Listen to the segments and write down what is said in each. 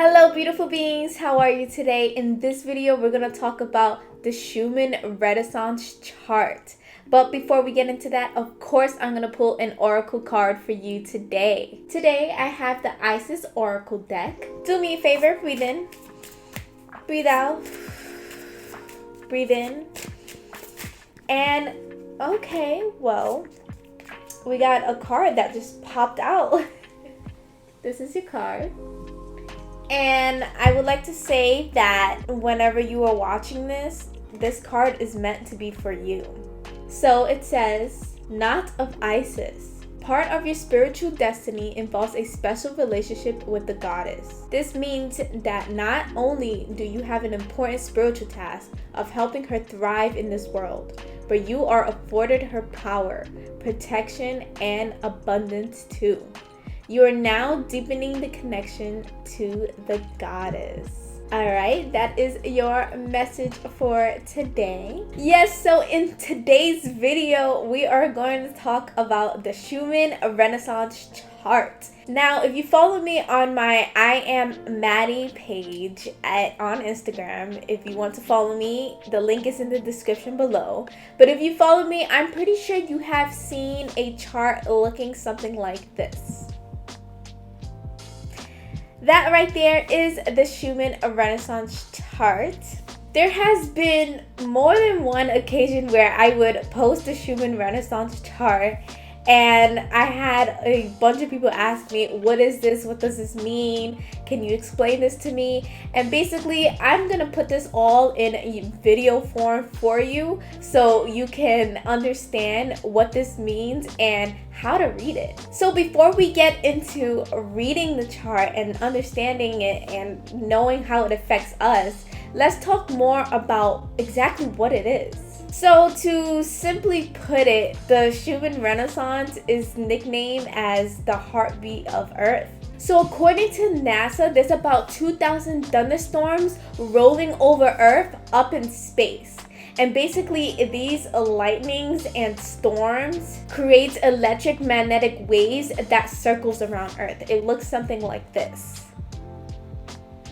Hello beautiful beings, how are you today? In this video, we're going to talk about the Schumann Renaissance chart. But before we get into that, of course, I'm going to pull an oracle card for you today. Today, I have the Isis Oracle deck. Do me a favor, breathe in, breathe out, breathe in. And okay, well, we got a card that just popped out. This is your card. And I would like to say that whenever you are watching this card is meant to be for you. So it says, Knot of Isis. Part of your spiritual destiny involves a special relationship with the goddess. This means that not only do you have an important spiritual task of helping her thrive in this world, but you are afforded her power, protection, and abundance too. You are now deepening the connection to the goddess. Alright, that is your message for today. Yes, so in today's video, we are going to talk about the Schumann Renaissance chart. Now, if you follow me on my I Am Maddie page on Instagram, if you want to follow me, the link is in the description below. But if you follow me, I'm pretty sure you have seen a chart looking something like this. That right there is the Schumann Renaissance chart. There has been more than one occasion where I would post the Schumann Renaissance chart and I had a bunch of people ask me, what is this? What does this mean? Can you explain this to me? And basically, I'm gonna put this all in video form for you so you can understand what this means and how to read it. So before we get into reading the chart and understanding it and knowing how it affects us, let's talk more about exactly what it is. So to simply put it, the Schumann Renaissance is nicknamed as the heartbeat of Earth. So according to NASA, there's about 2,000 thunderstorms rolling over Earth up in space. And basically, these lightnings and storms create electromagnetic waves that circles around Earth. It looks something like this.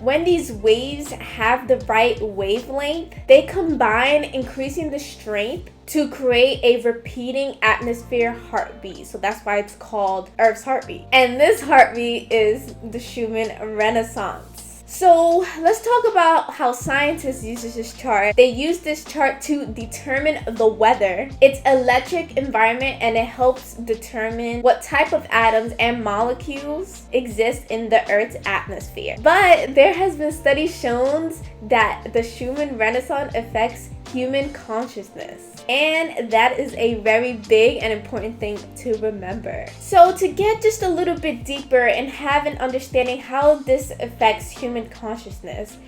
When these waves have the right wavelength, they combine, increasing the strength to create a repeating atmosphere heartbeat. So that's why it's called Earth's heartbeat. And this heartbeat is the Schumann Renaissance. So let's talk about how scientists use this chart. They use this chart to determine the weather, its electric environment, and it helps determine what type of atoms and molecules exist in the Earth's atmosphere. But there has been studies shown that the Schumann Renaissance affects human consciousness. And that is a very big and important thing to remember. So to get just a little bit deeper and have an understanding how this affects human consciousness,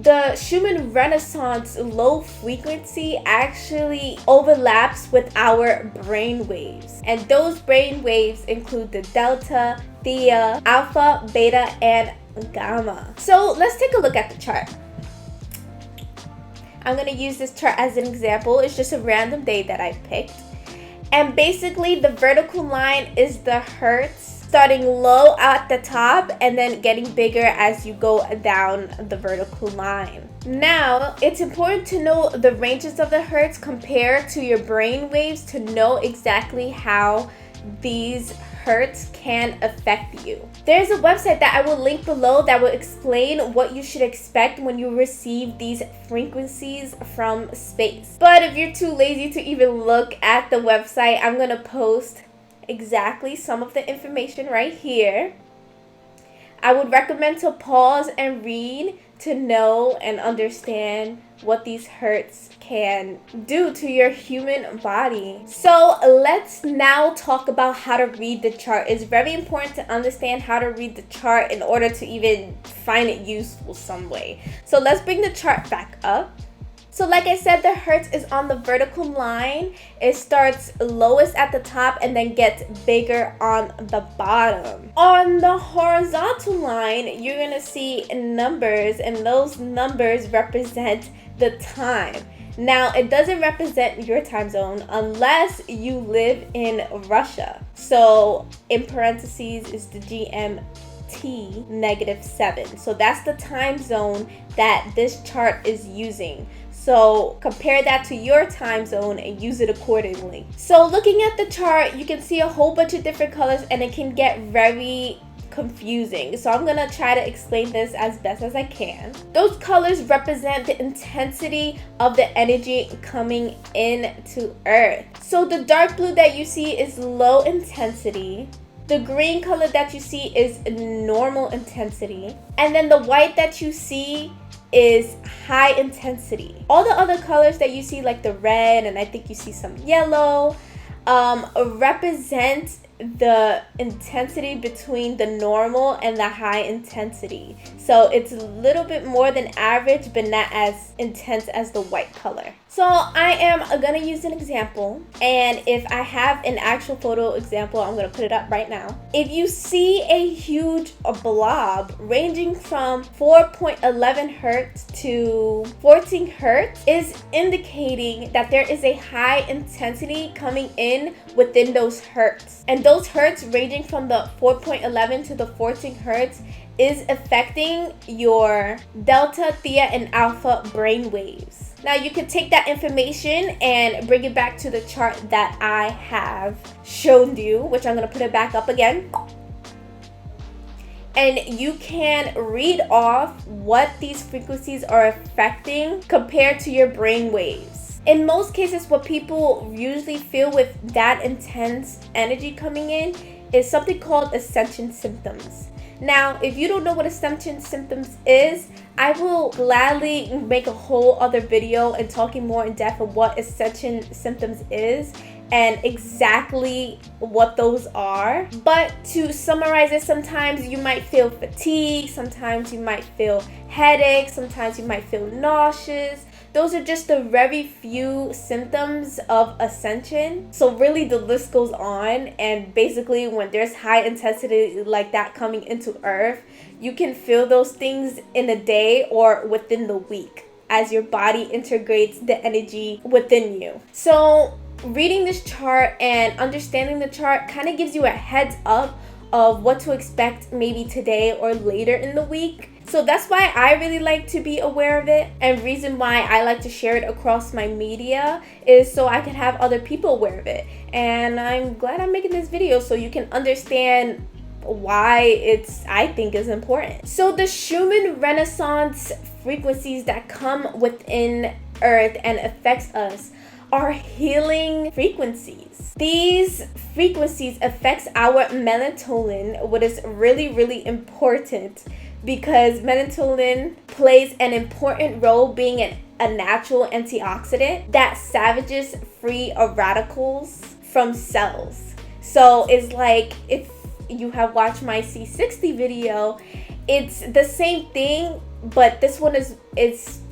the Schumann Renaissance low frequency actually overlaps with our brain waves. And those brain waves include the delta, theta, alpha, beta, and gamma. So let's take a look at the chart. I'm going to use this chart as an example. It's just a random day that I picked. And basically, the vertical line is the hertz, starting low at the top and then getting bigger as you go down the vertical line. Now, it's important to know the ranges of the hertz compared to your brain waves to know exactly how these hertz can affect you. There's a website that I will link below that will explain what you should expect when you receive these frequencies from space. But if you're too lazy to even look at the website, I'm gonna post exactly some of the information right here. I would recommend to pause and read to know and understand what these hertz can do to your human body. So let's now talk about how to read the chart. It's very important to understand how to read the chart in order to even find it useful some way. So let's bring the chart back up. So like I said, the hertz is on the vertical line. It starts lowest at the top and then gets bigger on the bottom. On the horizontal line, you're gonna see numbers, and those numbers represent the time. Now, it doesn't represent your time zone unless you live in Russia. So in parentheses is the GMT EST -7. So that's the time zone that this chart is using. So compare that to your time zone and use it accordingly. So looking at the chart, you can see a whole bunch of different colors and it can get very confusing. So I'm gonna try to explain this as best as I can. Those colors represent the intensity of the energy coming into Earth. So the dark blue that you see is low intensity. The green color that you see is normal intensity. And then the white that you see is high intensity. All the other colors that you see, like the red and I think you see some yellow, represent the intensity between the normal and the high intensity. So it's a little bit more than average, but not as intense as the white color. So I am gonna use an example, and if I have an actual photo example, I'm gonna put it up right now. If you see a huge blob ranging from 4.11 hertz to 14 hertz, is indicating that there is a high intensity coming in within those hertz. And those hertz ranging from the 4.11 to the 14 hertz is affecting your delta, theta, and alpha brain waves. Now you can take that information and bring it back to the chart that I have shown you, which I'm going to put it back up again. And you can read off what these frequencies are affecting compared to your brain waves. In most cases, what people usually feel with that intense energy coming in is something called ascension symptoms. Now, if you don't know what ascension symptoms is, I will gladly make a whole other video and talking more in depth of what ascension symptoms is and exactly what those are. But to summarize it, sometimes you might feel fatigue, sometimes you might feel headaches, sometimes you might feel nauseous. Those are just the very few symptoms of ascension. So really the list goes on, and basically when there's high intensity like that coming into Earth, you can feel those things in a day or within the week as your body integrates the energy within you. So reading this chart and understanding the chart kind of gives you a heads up of what to expect maybe today or later in the week. So that's why I really like to be aware of it, and reason why I like to share it across my media is so I can have other people aware of it. And I'm glad I'm making this video so you can understand why I think is important. So the Schumann Renaissance frequencies that come within Earth and affects us are healing frequencies. These frequencies affects our melatonin, what is really important, because melatonin plays an important role being a natural antioxidant that savages free radicals from cells. So it's like, if you have watched my C60 video, it's the same thing, but this one is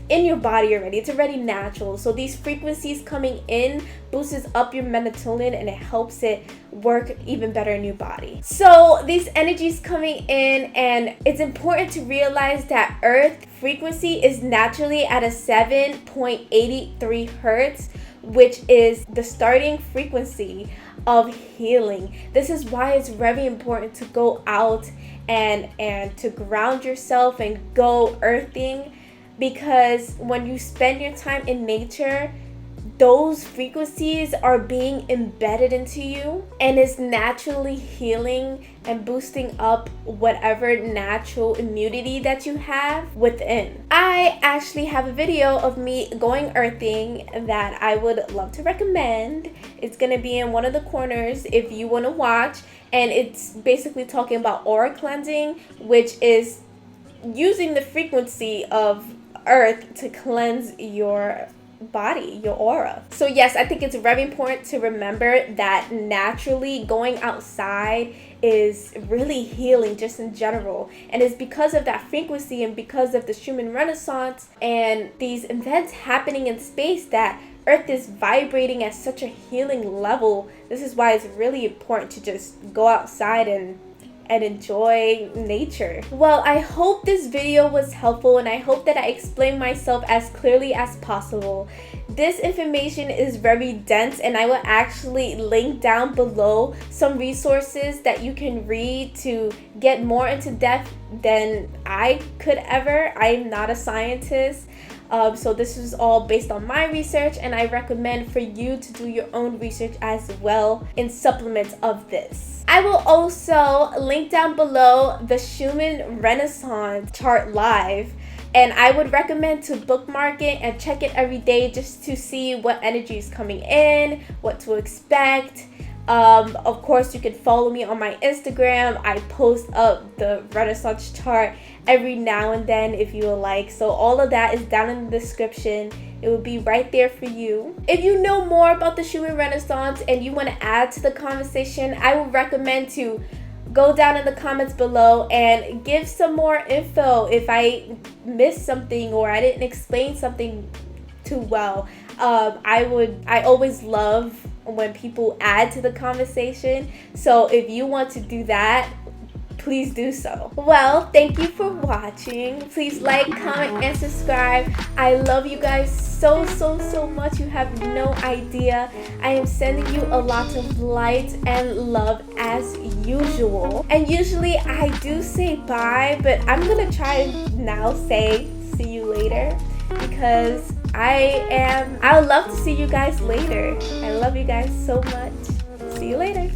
in your body already. It's already natural. So these frequencies coming in boosts up your melatonin and it helps it work even better in your body. So these energies coming in, and it's important to realize that Earth frequency is naturally at a 7.83 hertz, which is the starting frequency of healing. This is why it's very important to go out and to ground yourself and go earthing, because when you spend your time in nature, those frequencies are being embedded into you and is naturally healing and boosting up whatever natural immunity that you have within. I actually have a video of me going earthing that I would love to recommend. It's gonna be in one of the corners if you want to watch, and it's basically talking about aura cleansing, which is using the frequency of Earth to cleanse your body, your aura. So yes, I think it's very important to remember that naturally going outside is really healing just in general, and it's because of that frequency and because of the Schumann Renaissance and these events happening in space that Earth is vibrating at such a healing level. This is why it's really important to just go outside and and enjoy nature. Well, I hope this video was helpful, and I hope that I explained myself as clearly as possible. This information is very dense, and I will actually link down below some resources that you can read to get more into depth than I could ever. I'm not a scientist. So this is all based on my research, and I recommend for you to do your own research as well in supplements of this. I will also link down below the Schumann Renaissance chart live, and I would recommend to bookmark it and check it every day just to see what energy is coming in, what to expect. Of course, you can follow me on my Instagram. I post up the Renaissance chart every now and then if you would like. So all of that is down in the description. It will be right there for you. If you know more about the Schumann Renaissance and you want to add to the conversation, I would recommend to go down in the comments below and give some more info if I missed something or I didn't explain something too well. I always love when people add to the conversation, so if you want to do that, please do so. Well, thank you for watching. Please like, comment, and subscribe. I love you guys so much. You have no idea. I am sending you a lot of light and love as usual. And usually I do say bye, but I'm gonna try now say see you later, because I would love to see you guys later. I love you guys so much. See you later.